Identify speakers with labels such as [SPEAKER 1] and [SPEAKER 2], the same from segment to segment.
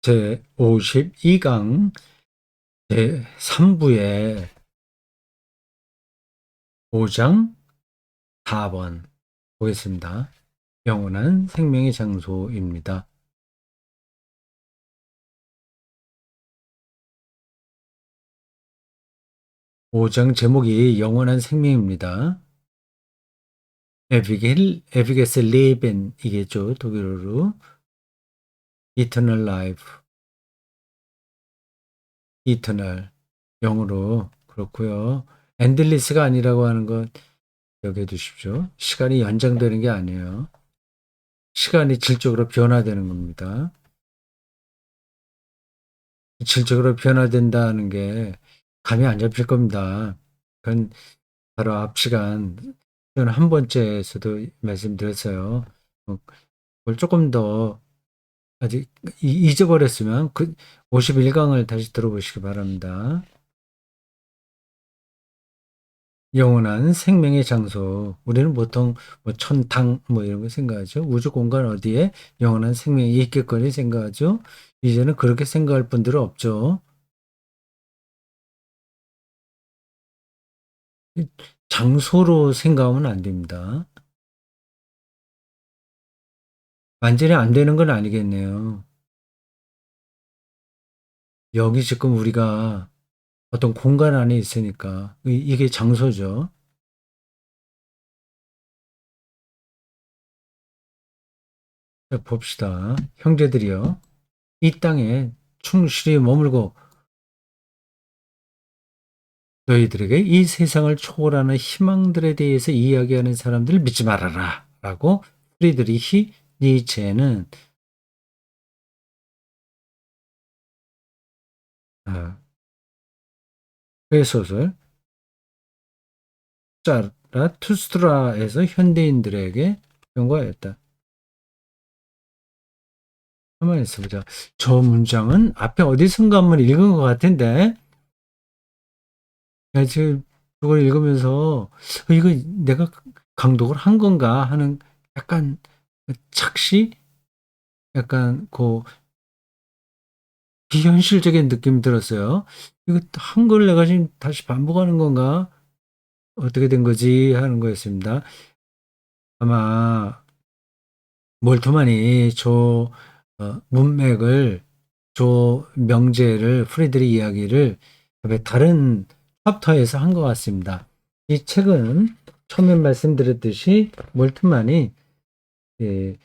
[SPEAKER 1] 제52강 제3부의 5장 4번 보겠습니다. 영원한 생명의 장소입니다. 5장 제목이 영원한 생명입니다. 에비게스 레벤 이겠죠. 독일어로 Eternal Life, Eternal 영어로 그렇고요. 엔들리스가 아니라고 하는 것 기억해 두십시오. 시간이 연장되는 게 아니에요. 시간이 질적으로 변화되는 겁니다. 질적으로 변화된다는 게 감이 안 잡힐 겁니다. 그건 바로 앞 시간 한 번째에서도 말씀드렸어요. 그걸 조금 더 아직 잊어버렸으면 그 51강을 다시 들어보시기 바랍니다. 영원한 생명의 장소. 우리는 보통 뭐 천당 뭐 이런 거 생각하죠. 우주 공간 어디에 영원한 생명이 있겠거니 생각하죠. 이제는 그렇게 생각할 분들은 없죠. 장소로 생각하면 안 됩니다. 완전히 안 되는 건 아니겠네요. 여기 지금 우리가 어떤 공간 안에 있으니까 이게 장소죠. 자, 봅시다. 형제들이여, 이 땅에 충실히 머물고 너희들에게 이 세상을 초월하는 희망들에 대해서 이야기하는 사람들을 믿지 말아라. 라고 프리드리히 니체는 그 소설 자라투스트라에서 현대인들에게 경고하였다. 가만히 있어보자. 저 문장은 앞에 어디선가 한번 읽은 것 같은데, 야, 지금 그걸 읽으면서 이거 내가 강독을 한 건가 하는 약간 착시, 약간 그 비현실적인 느낌이 들었어요. 이거 한 걸 내가 지금 다시 반복하는 건가? 어떻게 된 거지? 하는 거였습니다. 아마 몰트만이 문맥을, 명제를, 프리드리 이야기를 다른 챕터에서 한 것 같습니다. 이 책은 처음에 말씀드렸듯이 몰트만이 예,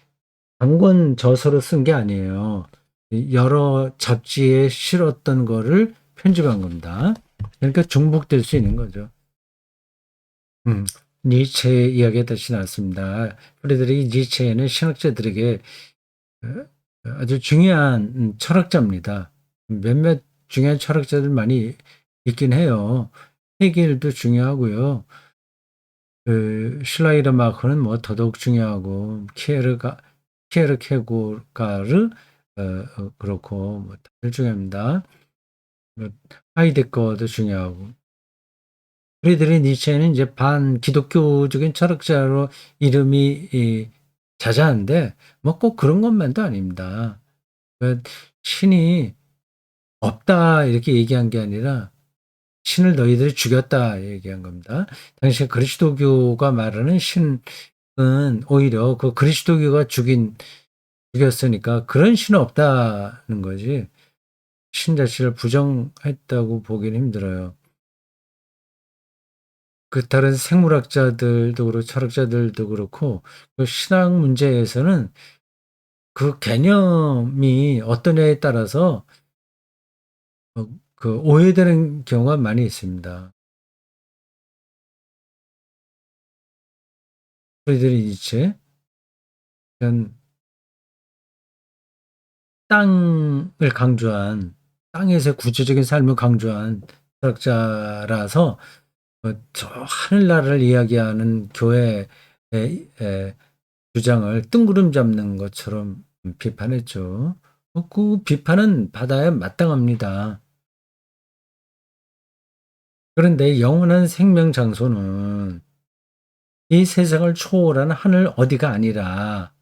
[SPEAKER 1] 단권 저서로 쓴 게 아니에요. 여러 잡지에 실었던 거를 편집한 겁니다. 그러니까 중복될 수 있는 거죠. 니체 이야기가 다시 나왔습니다. 프리드리히 니체는 신학자들에게 아주 중요한 철학자입니다. 몇몇 중요한 철학자들 많이 있긴 해요. 헤겔도 중요하고요. 슐라이르마커는 뭐 더더욱 중요하고 키에르케고르가르 그렇고 뭐 다들 중요합니다. 뭐 하이데거도 중요하고 프리드리히 니체는 이제 반기독교적인 철학자로 이름이 자자한데 뭐 꼭 그런 것만도 아닙니다. 신이 없다 이렇게 얘기한 게 아니라 신을 너희들이 죽였다 얘기한 겁니다. 당시 그리스도교가 말하는 신은 오히려 그 그리스도교가 죽였으니까 그런 신은 없다는 거지. 신 자체를 부정했다고 보기는 힘들어요. 그 다른 생물학자들도 그렇고 철학자들도 그렇고 그 신학 문제에서는 그 개념이 어떠냐에 따라서 그 오해되는 경우가 많이 있습니다. 프리드리히 니체 땅을 강조한 땅에서 구체적인 삶을 강조한 철학자라서 저 하늘나라를 이야기하는 교회의 주장을 뜬구름 잡는 것처럼 비판했죠. 그 비판은 받아야 마땅합니다. 그런데 영원한 생명 장소는 이 세상을 초월하는 하늘 어디가 아니라,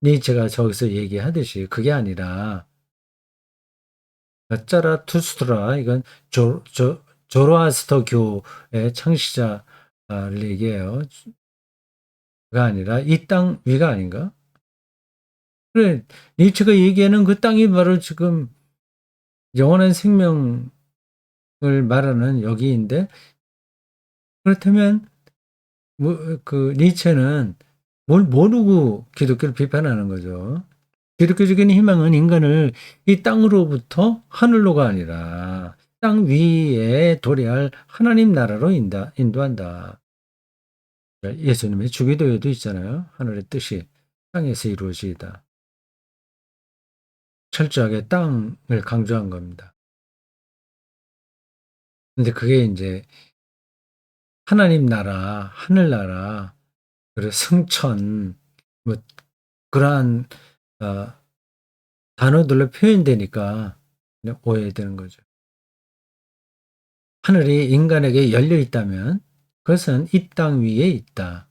[SPEAKER 1] 니체가 저기서 얘기하듯이 그게 아니라 짜라투스트라 이건 조로아스터교의 창시자를 얘기해요. 가 아니라 이 땅 위가 아닌가? 그래, 니츠가 얘기하는 그 땅이 바로 지금 영원한 생명을 말하는 여기인데, 그렇다면 그 니체는 뭘 모르고 기독교를 비판하는 거죠. 기독교적인 희망은 인간을 이 땅으로부터 하늘로가 아니라 땅 위에 도래할 하나님 나라로 인도한다. 예수님의 주기도에도 있잖아요. 하늘의 뜻이 땅에서 이루어지이다. 철저하게 땅을 강조한 겁니다. 근데 그게 이제 하나님 나라, 하늘나라, 그리고 승천, 뭐 그러한 어, 단어들로 표현되니까 그냥 오해되는 거죠. 하늘이 인간에게 열려 있다면 그것은 이 땅 위에 있다.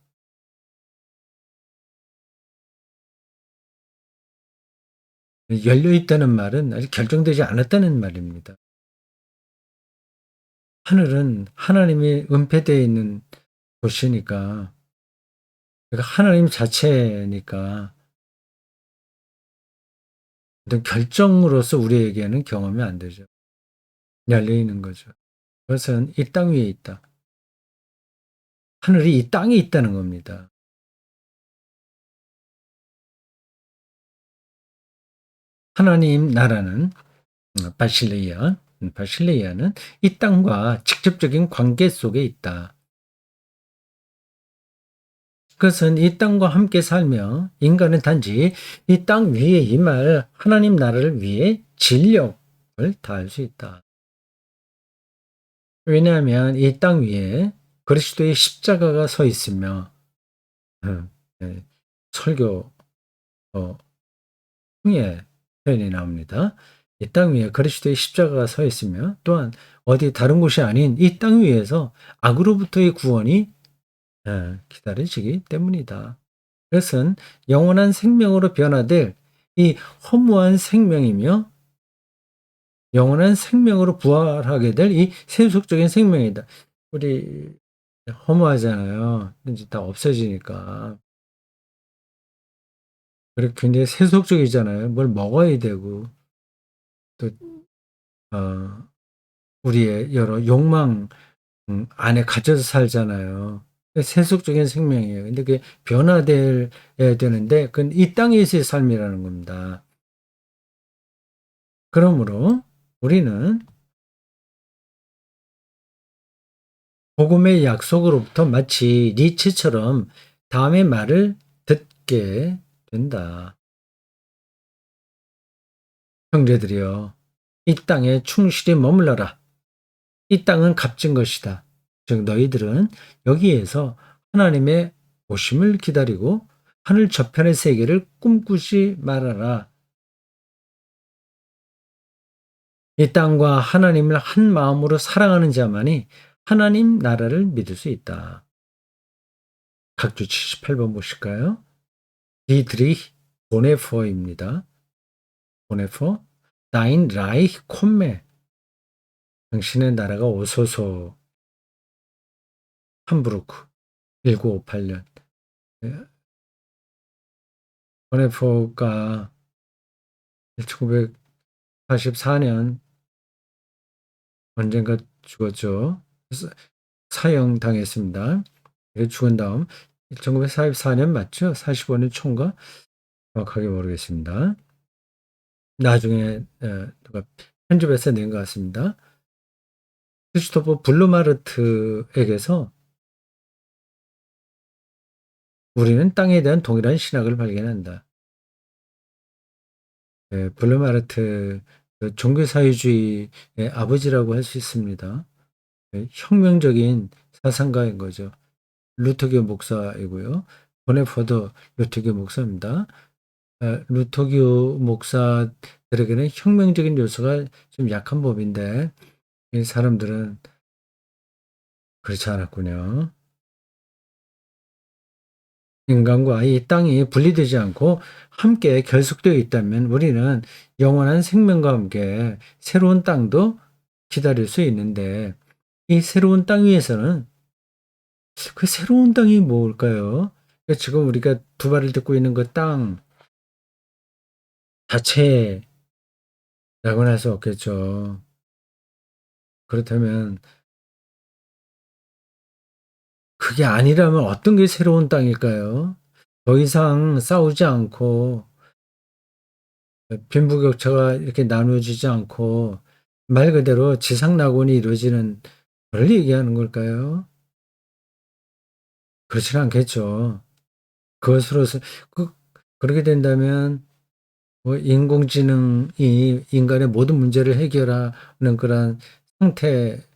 [SPEAKER 1] 열려 있다는 말은 아직 결정되지 않았다는 말입니다. 하늘은 하나님이 은폐되어 있는 곳이니까, 그러니까 하나님 자체니까 어떤 결정으로서 우리에게는 경험이 안 되죠. 열려 있는 거죠. 그것은 이 땅 위에 있다. 하늘이 이 땅에 있다는 겁니다. 하나님 나라는 바실레이아는 이 땅과 직접적인 관계 속에 있다. 그것은 이 땅과 함께 살며 인간은 단지 이 땅 위에 임할 하나님 나라를 위해 진력을 다할 수 있다. 왜냐하면 이 땅 위에 그리스도의 십자가가 서 있으며, 음, 네, 설교 후에 표현이 나옵니다. 이 땅 위에 그리스도의 십자가가 서 있으며 또한 어디 다른 곳이 아닌 이 땅 위에서 악으로부터의 구원이 기다려지기 때문이다. 그것은 영원한 생명으로 변화될 이 허무한 생명이며 영원한 생명으로 부활하게 될 이 세속적인 생명이다. 우리 허무하잖아요. 이제 다 없어지니까. 그리고 굉장히 세속적이잖아요. 뭘 먹어야 되고 또 어, 우리의 여러 욕망 안에 갇혀서 살잖아요. 세속적인 생명이에요. 근데 그게 변화돼야 되는데 그건 이 땅에서의 삶이라는 겁니다. 그러므로 우리는 복음의 약속으로부터 마치 니체처럼 다음의 말을 듣게 된다. 형제들이여, 이 땅에 충실히 머물러라. 이 땅은 값진 것이다. 즉 너희들은 여기에서 하나님의 오심을 기다리고 하늘 저편의 세계를 꿈꾸지 말아라. 이 땅과 하나님을 한 마음으로 사랑하는 자만이 하나님 나라를 믿을 수 있다. 각주 78번 보실까요? 디드리히 보네퍼입니다. 보네퍼. 다인 라이히 콤메. 당신의 나라가 오소서. 함부르크. 1958년. 보네퍼가 1944년 언젠가 죽었죠. 사형당했습니다. 죽은 다음 1944년 맞죠? 45년 총과 정확하게 모르겠습니다. 나중에 누가 편집해서 낸 것 같습니다. 크리스토퍼 블루마르트에게서 우리는 땅에 대한 동일한 신학을 발견한다. 블루마르트 종교사회주의의 아버지라고 할 수 있습니다. 혁명적인 사상가인 거죠. 루터교 목사이고요. 보네포도 루터교 목사입니다. 루터교 목사들에게는 혁명적인 요소가 좀 약한 법인데 이 사람들은 그렇지 않았군요. 인간과 이 땅이 분리되지 않고 함께 결속되어 있다면 우리는 영원한 생명과 함께 새로운 땅도 기다릴 수 있는데 이 새로운 땅 위에서는 그 새로운 땅이 뭘까요? 그러니까 지금 우리가 두 발을 딛고 있는 그 땅 자체라고는 할 수 없겠죠. 그렇다면 그게 아니라면 어떤 게 새로운 땅일까요? 더 이상 싸우지 않고 빈부격차가 이렇게 나누어지지 않고 말 그대로 지상낙원이 이루어지는 걸 얘기하는 걸까요? 그렇지는 않겠죠. 그것으로서 그 그렇게 된다면 뭐 인공지능이 인간의 모든 문제를 해결하는 그런 상태처럼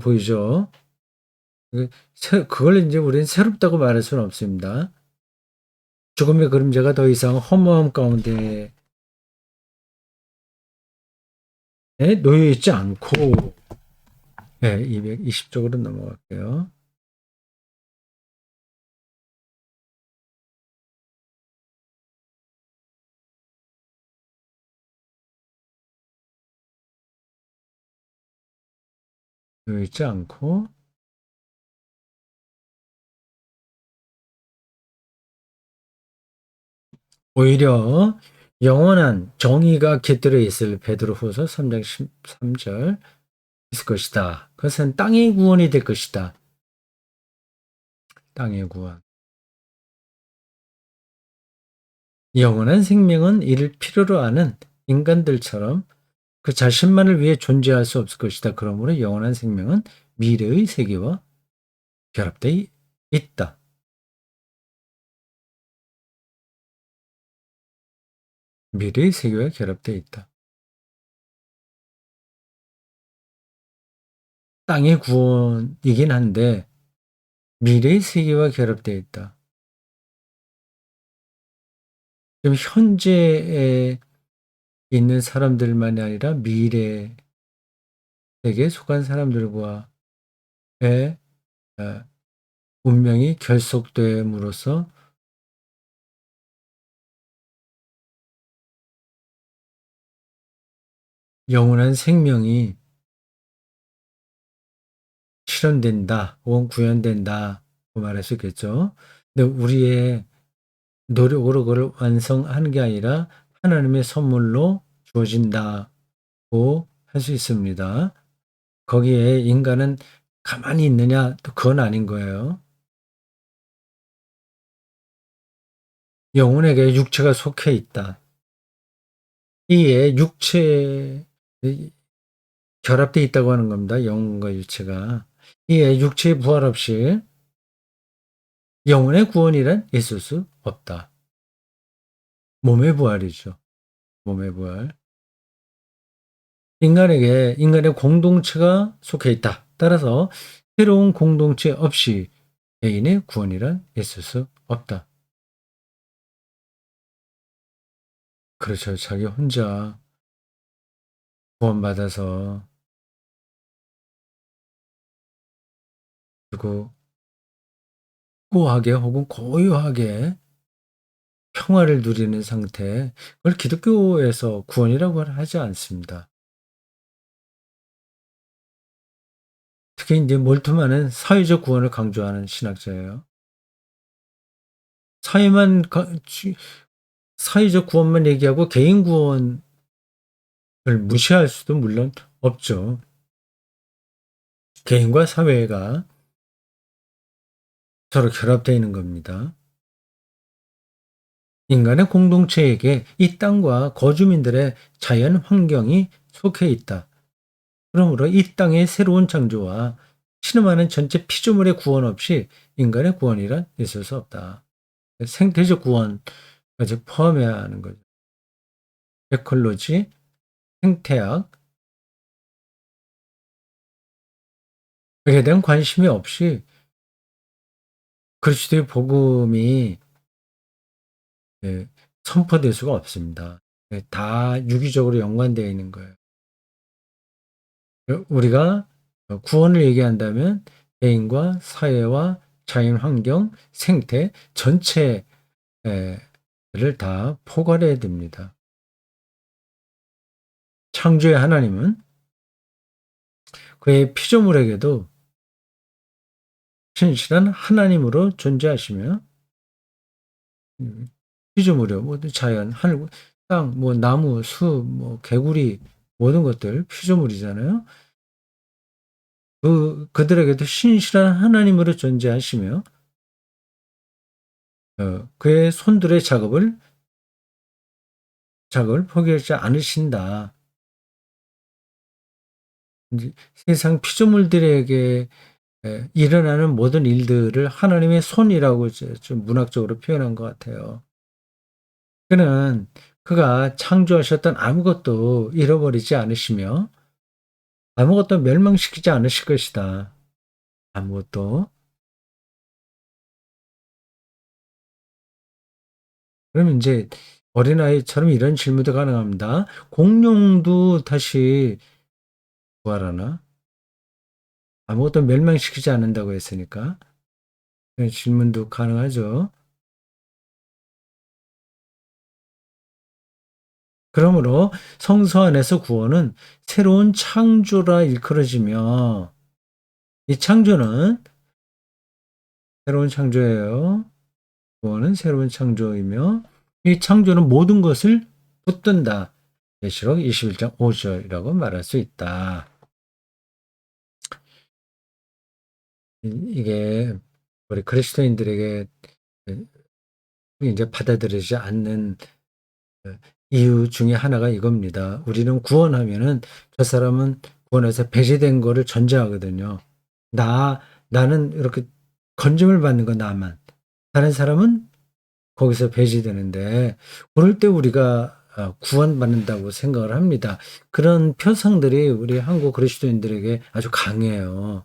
[SPEAKER 1] 보이죠. 그걸 이제 우리는 새롭다고 말할 수는 없습니다. 죽음의 그림자가 더 이상 허무함 가운데 놓여 있지 않고 220쪽으로 넘어갈게요. 놓여 있지 않고 오히려 영원한 정의가 깃들어 있을 베드로후서 3장 13절 있을 것이다. 그것은 땅의 구원이 될 것이다. 땅의 구원. 영원한 생명은 이를 필요로 하는 인간들처럼 그 자신만을 위해 존재할 수 없을 것이다. 그러므로 영원한 생명은 미래의 세계와 결합되어 있다. 미래의 세계와 결합되어 있다. 땅의 구원이긴 한데 미래의 세계와 결합되어 있다. 지금 현재에 있는 사람들만이 아니라 미래 세계에 속한 사람들과의 어, 운명이 결속됨으로써 영원한 생명이 실현된다 혹은 구현된다고 말할 수 있겠죠. 근데 우리의 노력으로 그걸 완성하는 게 아니라 하나님의 선물로 주어진다고 할 수 있습니다. 거기에 인간은 가만히 있느냐? 또 그건 아닌 거예요. 영혼에게 육체가 속해 있다. 이에 육체 결합되어 있다고 하는 겁니다. 영혼과 육체가. 이에 육체의 부활 없이 영혼의 구원이란 있을 수 없다. 몸의 부활이죠. 몸의 부활. 인간에게 인간의 공동체가 속해 있다. 따라서 새로운 공동체 없이 개인의 구원이란 있을 수 없다. 그렇죠. 자기 혼자 구원받아서 그리고 고하게 혹은 고요하게 평화를 누리는 상태, 그걸 기독교에서 구원이라고 하지 않습니다. 특히 이제 몰트만은 사회적 구원을 강조하는 신학자예요. 사회만 사회적 구원만 얘기하고 개인 구원을 무시할 수도 물론 없죠. 개인과 사회가 서로 결합되어 있는 겁니다. 인간의 공동체에게 이 땅과 거주민들의 자연 환경이 속해 있다. 그러므로 이 땅의 새로운 창조와 신음하는 전체 피조물의 구원 없이 인간의 구원이란 있을 수 없다. 생태적 구원까지 포함해야 하는 거죠. 에콜로지, 생태학, 여기에 대한 관심이 없이 그리스도의 복음이 선포될 수가 없습니다. 다 유기적으로 연관되어 있는 거예요. 우리가 구원을 얘기한다면 개인과 사회와 자연 환경, 생태 전체를 다 포괄해야 됩니다. 창조의 하나님은 그의 피조물에게도 신실한 하나님으로 존재하시며 피조물이요, 모든 자연, 하늘, 땅, 뭐 나무, 숲, 뭐 개구리 모든 것들 피조물이잖아요. 그들에게도 신실한 하나님으로 존재하시며 그의 손들의 작업을 포기하지 않으신다. 이제 세상 피조물들에게 일어나는 모든 일들을 하나님의 손이라고 이제 좀 문학적으로 표현한 것 같아요. 그는 그가 창조하셨던 아무것도 잃어버리지 않으시며 아무것도 멸망시키지 않으실 것이다. 아무것도. 그럼 이제 어린아이처럼 이런 질문도 가능합니다. 공룡도 다시 부활하나? 아무것도 멸망시키지 않는다고 했으니까. 그런 질문도 가능하죠. 그러므로 성서 안에서 구원은 새로운 창조라 일컬어지며 이 창조는 새로운 창조예요. 구원은 새로운 창조이며 이 창조는 모든 것을 붙든다. 계시록 21장 5절이라고 말할 수 있다. 이게 우리 그리스도인들에게 이제 받아들이지 않는 이유 중에 하나가 이겁니다. 우리는 구원하면은 저 사람은 구원해서 배제된 거를 전제하거든요. 나는 이렇게 건짐을 받는 거 나만. 다른 사람은 거기서 배제되는데 그럴 때 우리가 구원받는다고 생각을 합니다. 그런 표상들이 우리 한국 그리스도인들에게 아주 강해요.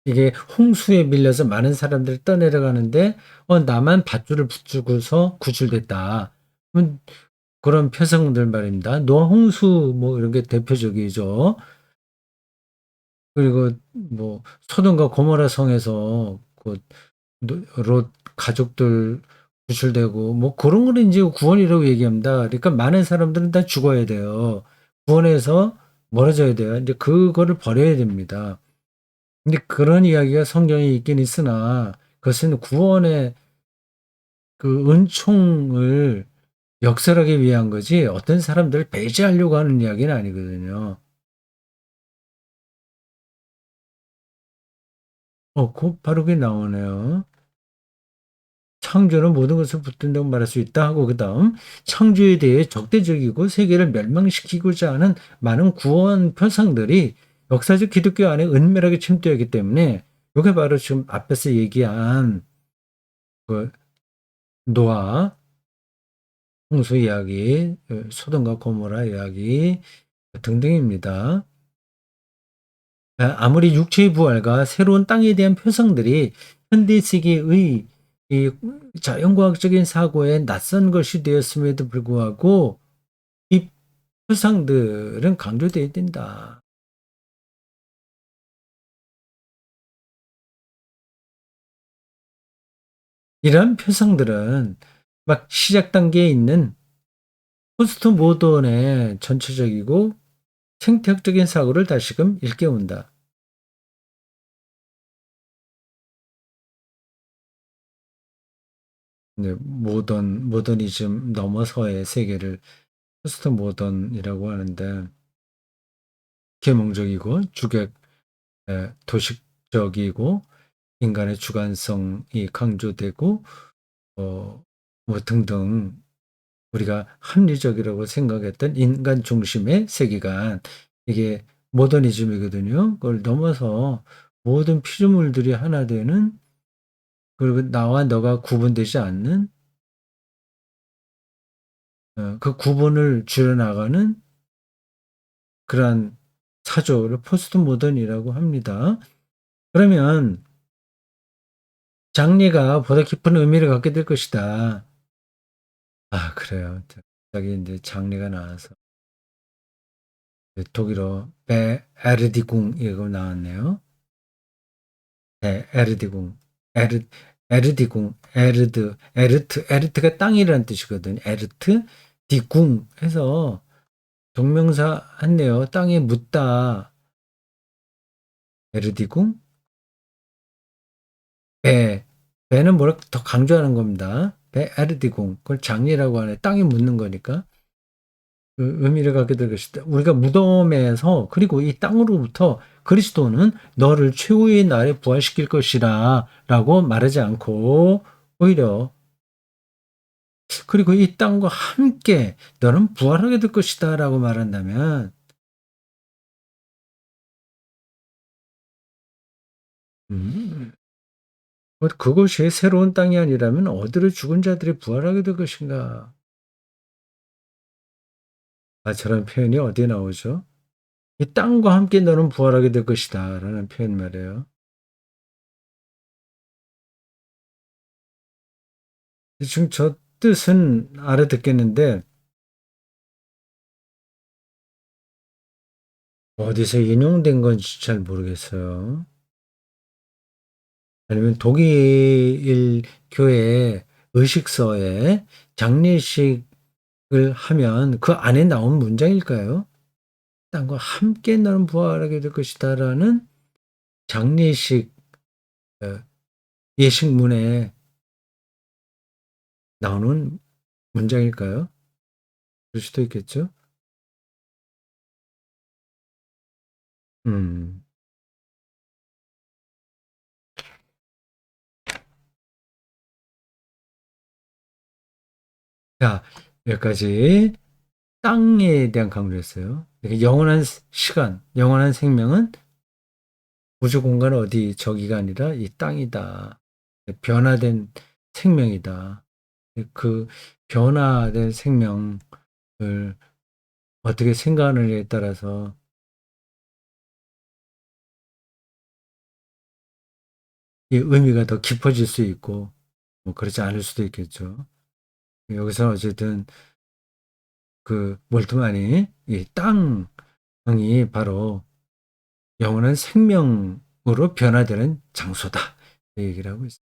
[SPEAKER 1] 이게 홍수에 밀려서 많은 사람들이 떠내려가는데 나만 밧줄을 붙들고서 구출됐다. 그런 표상들 말입니다. 노아 홍수 뭐 이런 게 대표적이죠. 그리고 뭐 소돔과 고모라 성에서 롯 가족들 구출되고 뭐 그런 거는 이제 구원이라고 얘기합니다. 그러니까 많은 사람들은 다 죽어야 돼요. 구원에서 멀어져야 돼요. 이제 그거를 버려야 됩니다. 근데 그런 이야기가 성경에 있긴 있으나 그것은 구원의 그 은총을 역설하기 위한 거지 어떤 사람들을 배제하려고 하는 이야기는 아니거든요. 곧 바로 그게 나오네요. 창조는 모든 것을 붙든다고 말할 수 있다 하고 그다음 창조에 대해 적대적이고 세계를 멸망시키고자 하는 많은 구원 표상들이 역사적 기독교 안에 은밀하게 침투하기 때문에 이게 바로 지금 앞에서 얘기한 그 노아 홍수 이야기, 소돔과 고모라 이야기 등등입니다. 아무리 육체의 부활과 새로운 땅에 대한 표상들이 현대 세계의 이 자연과학적인 사고에 낯선 것이 되었음에도 불구하고 이 표상들은 강조되어야 된다. 이러한 표상들은 막 시작 단계에 있는 포스트 모던의 전체적이고 생태학적인 사고를 다시금 일깨운다. 네, 모더니즘 넘어서의 세계를 포스트 모던이라고 하는데 계몽적이고 도식적이고 인간의 주관성이 강조되고 뭐 등등 우리가 합리적이라고 생각했던 인간 중심의 세계관 이게 모더니즘이거든요. 그걸 넘어서 모든 피조물들이 하나 되는 그리고 나와 너가 구분되지 않는 그 구분을 줄여나가는 그러한 사조를 포스트 모던이라고 합니다. 그러면 장래가 보다 깊은 의미를 갖게 될 것이다. 그래요. 갑자기 이제 장례가 나와서 독일어 베에르디궁 이거 나왔네요. 에르디궁, 에르, 에르디궁, 에르트가 땅이라는 뜻이거든요. 에르트, 디궁 해서 동명사 했네요. 땅에 묻다, 에르디궁, 배는 뭐라 더 강조하는 겁니다. 배, 에르디궁, 그걸 장리라고 하네. 땅에 묻는 거니까. 그 의미를 갖게 될 것이다. 우리가 무덤에서 그리고 이 땅으로부터 그리스도는 너를 최후의 날에 부활시킬 것이라 라고 말하지 않고 오히려 그리고 이 땅과 함께 너는 부활하게 될 것이다 라고 말한다면 음, 그것이 새로운 땅이 아니라면 어디로 죽은 자들이 부활하게 될 것인가? 저런 표현이 어디에 나오죠? 이 땅과 함께 너는 부활하게 될 것이다 라는 표현 말이에요. 지금 저 뜻은 알아듣겠는데 어디서 인용된 건지 잘 모르겠어요. 아니면 독일 교회 의식서에 장례식을 하면 그 안에 나온 문장일까요? 땅과 함께 너는 부활하게 될 것이다라는 장례식 어, 예식문에 나오는 문장일까요? 그럴 수도 있겠죠. 음. 자, 여기까지 땅에 대한 강조였어요. 영원한 시간, 영원한 생명은 우주 공간 어디 저기가 아니라 이 땅이다. 변화된 생명이다. 그 변화된 생명을 어떻게 생각하느냐에 따라서 이 의미가 더 깊어질 수 있고, 뭐 그렇지 않을 수도 있겠죠. 여기서 어쨌든 그 몰트만이 이 땅이 바로 영원한 생명으로 변화되는 장소다. 이 얘기를 하고 있습니다.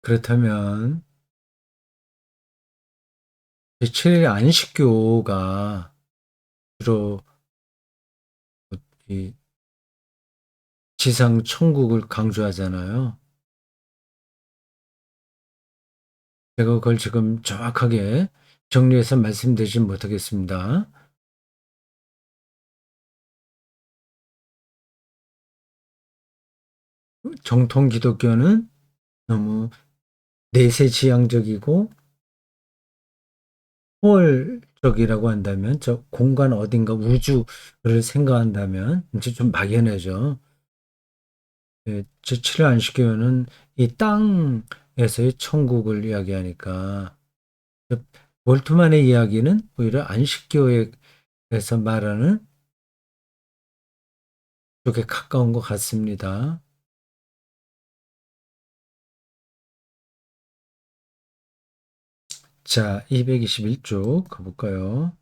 [SPEAKER 1] 그렇다면 제7일 안식교가 주로 이 지상 천국을 강조하잖아요. 제가 그걸 지금 정확하게 정리해서 말씀드리진 못하겠습니다. 정통 기독교는 너무 내세지향적이고 초월적이라고 한다면 저 공간 어딘가 우주를 생각한다면 이제 좀 막연해져. 제7일 안식교는 이 땅에서의 천국을 이야기하니까 몰트만의 이야기는 오히려 안식교에서 말하는 쪽에 가까운 것 같습니다. 자, 221쪽 가볼까요?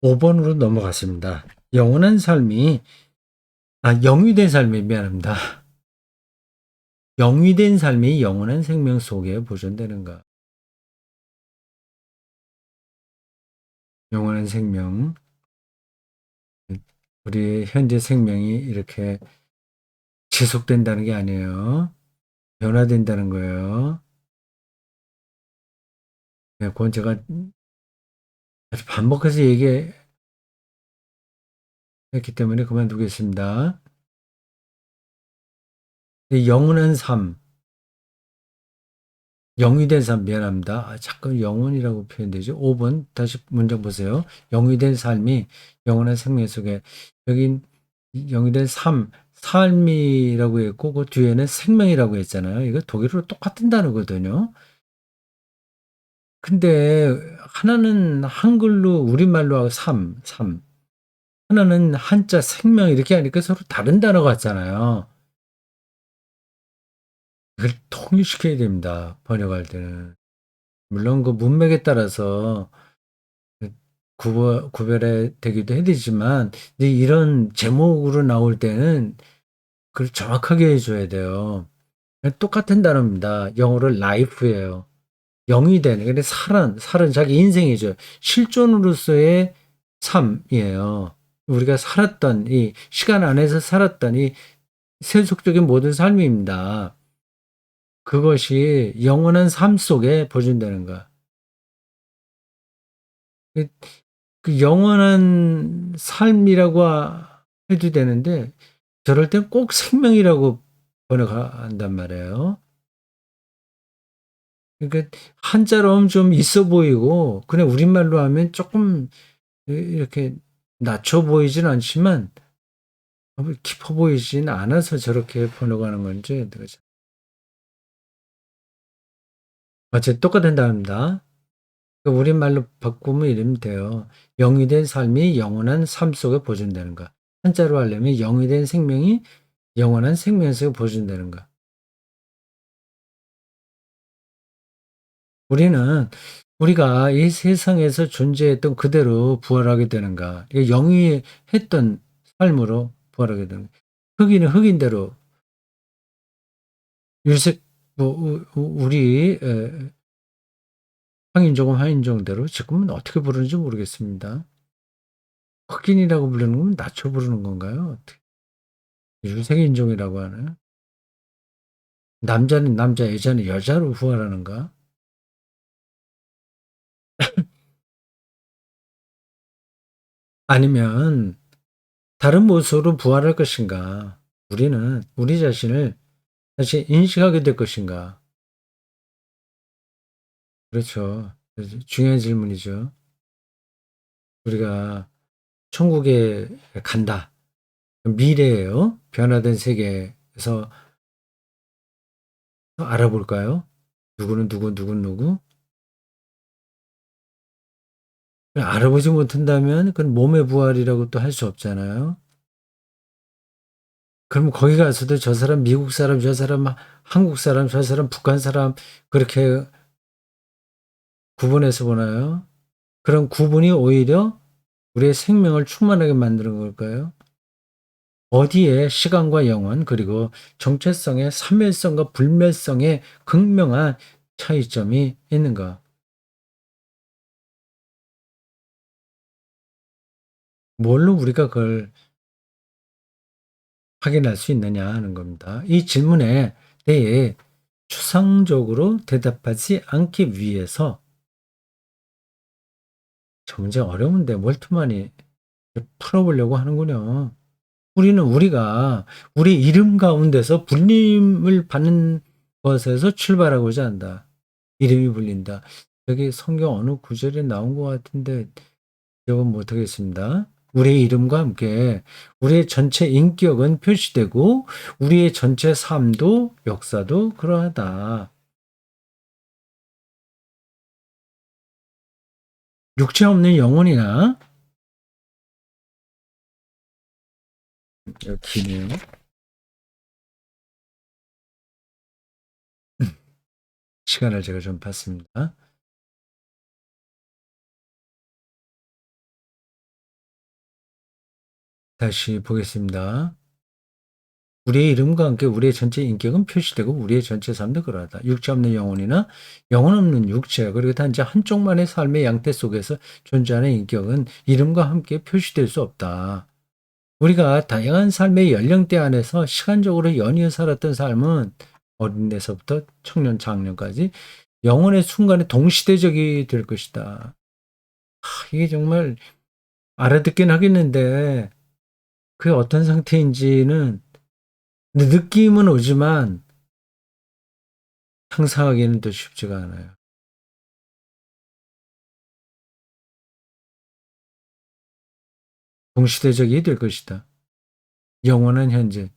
[SPEAKER 1] 5번으로 넘어갔습니다. 영원한 삶이, 영위된 삶이, 미안합니다. 영위된 삶이 영원한 생명 속에 보존되는가? 영원한 생명. 우리 현재 생명이 이렇게 지속된다는 게 아니에요. 변화된다는 거예요. 네, 그건 제가 아주 반복해서 얘기했기 때문에 그만두겠습니다. 영원한 삶, 영위된 삶, 미안합니다. 자꾸 영원이라고 표현되죠. 5번, 다시 문장 보세요. 영위된 삶이 영원한 생명 속에, 여기 영위된 삶, 삶이라고 했고, 그 뒤에는 생명이라고 했잖아요. 이거 독일어로 똑같은 단어거든요. 근데 하나는 한글로, 우리말로 하고 삶. 하나는 한자 생명 이렇게 하니까 서로 다른 단어 같잖아요. 이걸 통일시켜야 됩니다. 번역할 때는. 물론 그 문맥에 따라서 그 구별해 되기도 해야 되지만 이제 이런 제목으로 나올 때는 그걸 정확하게 해줘야 돼요. 똑같은 단어입니다. 영어로 life예요. 영이 되는. 근데 살은 자기 인생이죠. 실존으로서의 삶이에요. 우리가 살았던 이 시간 안에서 살았던 이 세속적인 모든 삶입니다. 그것이 영원한 삶 속에 보존되는 거. 그, 그 영원한 삶이라고 해도 되는데 저럴 땐 꼭 생명이라고 번역한단 말이에요. 그러니까 한자로는 좀 있어 보이고 그냥 우리말로 하면 조금 이렇게 낮춰 보이진 않지만 깊어 보이진 않아서 저렇게 번역하는 건지 어쨌든 똑같은 단어입니다. 그러니까 우리말로 바꾸면 이러면 돼요. 영이 된 삶이 영원한 삶 속에 보존되는 거. 한자로 하려면 영이 된 생명이 영원한 생명 속에 보존되는 거. 우리가 이 세상에서 존재했던 그대로 부활하게 되는가. 영이 했던 삶으로 부활하게 되는 거. 흑인은 흑인대로 율색 우리 황인종은 황인종대로 지금은 어떻게 부르는지 모르겠습니다. 흑인이라고 부르는 건 낮춰 부르는 건가요? 율색인종이라고 하나요? 남자는 남자, 여자는 여자로 부활하는가? 아니면 다른 모습으로 부활할 것인가? 우리는 우리 자신을 다시 인식하게 될 것인가? 그렇죠. 중요한 질문이죠. 우리가 천국에 간다. 미래예요. 변화된 세계에서 알아볼까요? 누구는 누구, 누구는 누구? 알아보지 못한다면 그건 몸의 부활이라고 또 할 수 없잖아요. 그럼 거기 가서도 저 사람 미국 사람, 저 사람 한국 사람, 저 사람 북한 사람 그렇게 구분해서 보나요? 그런 구분이 오히려 우리의 생명을 충만하게 만드는 걸까요? 어디에 시간과 영원 그리고 정체성의 사멸성과 불멸성의 극명한 차이점이 있는가? 뭘로 우리가 그걸 확인할 수 있느냐 하는 겁니다. 이 질문에 대해 추상적으로 대답하지 않기 위해서 저 문제 어려운데 멀뚱하니 풀어보려고 하는군요. 우리가 우리 이름 가운데서 불림을 받는 것에서 출발하고자 한다. 이름이 불린다. 여기 성경 어느 구절에 나온 것 같은데 기억은 못하겠습니다. 우리의 이름과 함께 우리의 전체 인격은 표시되고 우리의 전체 삶도 역사도 그러하다. 육체 없는 영혼이나 기네요. 시간을 제가 좀 봤습니다. 다시 보겠습니다. 우리의 이름과 함께 우리의 전체 인격은 표시되고 우리의 전체 삶도 그러하다. 육체 없는 영혼이나 영혼 없는 육체 그리고 단지 한쪽만의 삶의 양태 속에서 존재하는 인격은 이름과 함께 표시될 수 없다. 우리가 다양한 삶의 연령대 안에서 시간적으로 연이어 살았던 삶은 어린데서부터 청년 장년까지 영혼의 순간에 동시대적이 될 것이다. 이게 정말 알아듣긴 하겠는데 그게 어떤 상태인지는 느낌은 오지만 상상하기는 또 쉽지가 않아요. 동시대적이 될 것이다. 영원한 현재.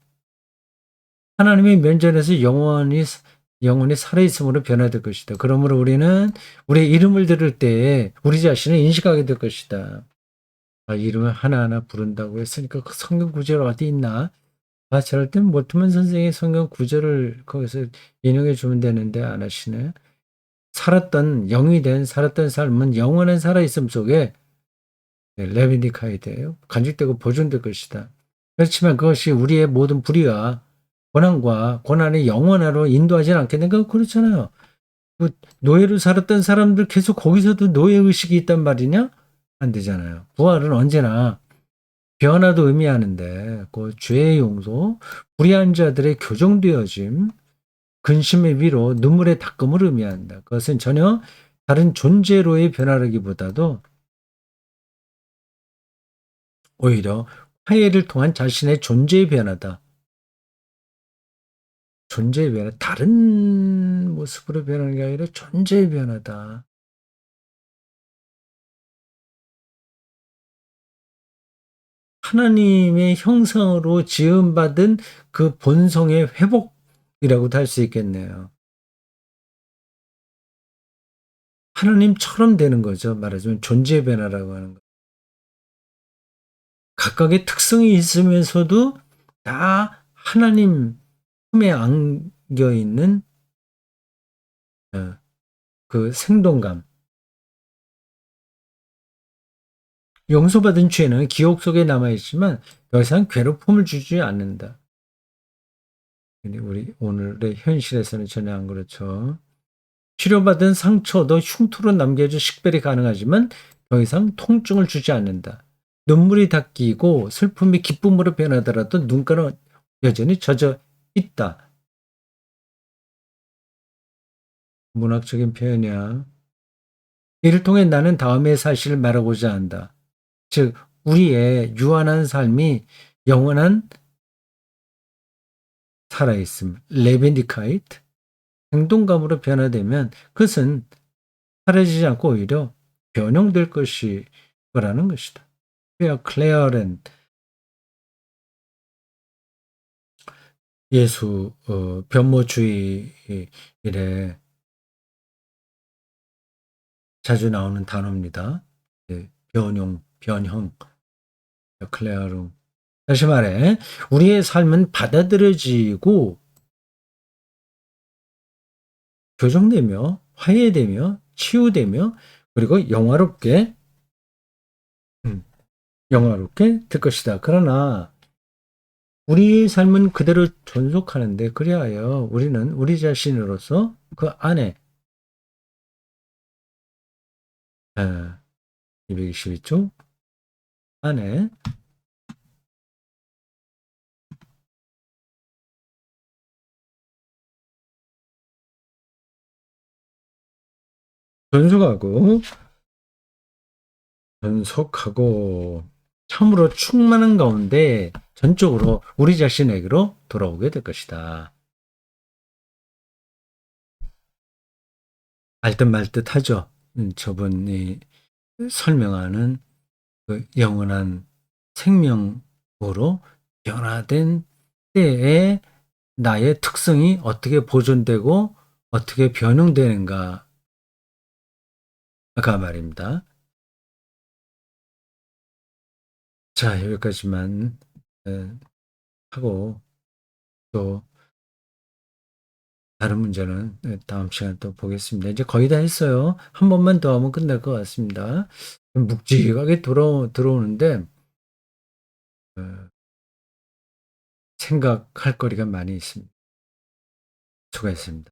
[SPEAKER 1] 하나님의 면전에서 영원히 살아있음으로 변화될 것이다. 그러므로 우리는 우리의 이름을 들을 때 우리 자신을 인식하게 될 것이다. 이름을 하나하나 부른다고 했으니까 그 성경 구절 어디 있나? 저럴 땐 몰트만 선생의 성경 구절을 거기서 인용해 주면 되는데 안 하시네. 영이 된 살았던 삶은 영원한 살아있음 속에 레비니카이드예요. 간직되고 보존될 것이다. 그렇지만 그것이 우리의 모든 불의와 고난과 고난의 영원화로 인도하지는 않겠는가? 그렇잖아요. 그 노예로 살았던 사람들 계속 거기서도 노예의식이 있단 말이냐? 안 되잖아요. 부활은 언제나 변화도 의미하는데 그 죄의 용서, 불의한 자들의 교정되어짐, 근심의 위로, 눈물의 닦음을 의미한다. 그것은 전혀 다른 존재로의 변화라기보다도 오히려 화해를 통한 자신의 존재의 변화다. 존재의 변화, 다른 모습으로 변하는 게 아니라 존재의 변화다. 하나님의 형상으로 지음받은 그 본성의 회복이라고도 할 수 있겠네요. 하나님처럼 되는 거죠. 말하자면 존재의 변화라고 하는 거. 각각의 특성이 있으면서도 다 하나님 품에 안겨 있는 그 생동감. 용서받은 죄는 기억 속에 남아있지만 더 이상 괴롭힘을 주지 않는다. 근데 우리 오늘의 현실에서는 전혀 안 그렇죠. 치료받은 상처도 흉터로 남겨져 식별이 가능하지만 더 이상 통증을 주지 않는다. 눈물이 닦이고 슬픔이 기쁨으로 변하더라도 눈가는 여전히 젖어 있다. 문학적인 표현이야. 이를 통해 나는 다음의 사실을 말하고자 한다. 즉, 우리의 유한한 삶이 영원한 살아있음, 레벤디카이트, 행동감으로 변화되면 그것은 사라지지 않고 오히려 변형될 것이 거라는 것이다. 클레어렌 예수 변모주의 자주 나오는 단어입니다. 변형, 클레어룸. 다시 말해, 우리의 삶은 받아들여지고 교정되며 화해되며 치유되며 그리고 음, 영화롭게 될 것이다. 그러나 우리의 삶은 그대로 존속하는데 그리하여 우리는 우리 자신으로서 그 안에 222쪽 안에 존속하고 참으로 충만한 가운데 전적으로 우리 자신에게로 돌아오게 될 것이다. 알듯 말듯 하죠. 저분이 설명하는 그 영원한 생명으로 변화된 때에 나의 특성이 어떻게 보존되고 어떻게 변형되는가가 말입니다. 자, 여기까지만 하고 또 다른 문제는 다음 시간에 또 보겠습니다. 이제 거의 다 했어요. 한 번만 더 하면 끝날 것 같습니다. 묵직하게 들어오는데 생각할 거리가 많이 있습니다. 수고했습니다.